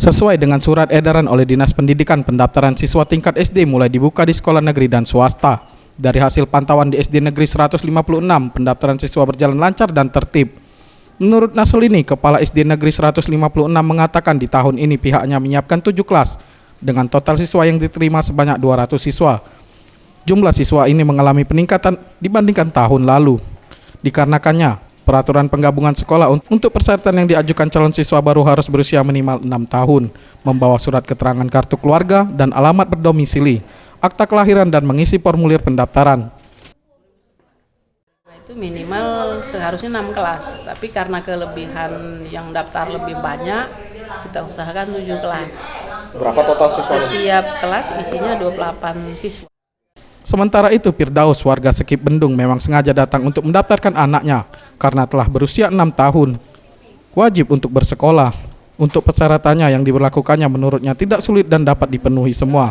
Sesuai dengan surat edaran oleh Dinas Pendidikan, pendaftaran siswa tingkat SD mulai dibuka di sekolah negeri dan swasta. Dari hasil pantauan di SD Negeri 156, pendaftaran siswa berjalan lancar dan tertib. Menurut Nasolini, Kepala SD Negeri 156 mengatakan di tahun ini pihaknya menyiapkan 7 kelas dengan total siswa yang diterima sebanyak 200 siswa. Jumlah siswa ini mengalami peningkatan dibandingkan tahun lalu. Dikarenakannya, peraturan penggabungan sekolah untuk persyaratan yang diajukan calon siswa baru harus berusia minimal 6 tahun, membawa surat keterangan kartu keluarga dan alamat berdomisili, akta kelahiran dan mengisi formulir pendaftaran. Itu minimal seharusnya 6 kelas, tapi karena kelebihan yang daftar lebih banyak, kita usahakan 7 kelas. Berapa total siswa? Setiap kelas isinya 28 siswa. Sementara itu, Firdaus, warga Sekip Bendung, memang sengaja datang untuk mendaftarkan anaknya karena telah berusia 6 tahun. Wajib untuk bersekolah. Untuk persyaratannya yang diberlakukannya menurutnya tidak sulit dan dapat dipenuhi semua.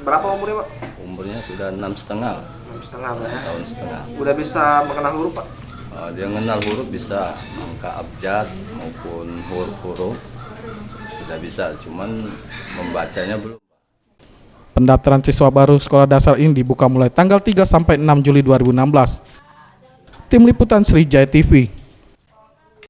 Berapa umurnya, Pak? Umurnya sudah 6,5 tahun setengah. Udah bisa mengenal huruf, Pak? Dia mengenal huruf, bisa angka abjad maupun huruf-huruf sudah bisa, cuman membacanya belum. Pendaftaran siswa baru sekolah dasar ini dibuka mulai tanggal 3 sampai 6 Juli 2016. Tim Liputan Sriwijaya TV.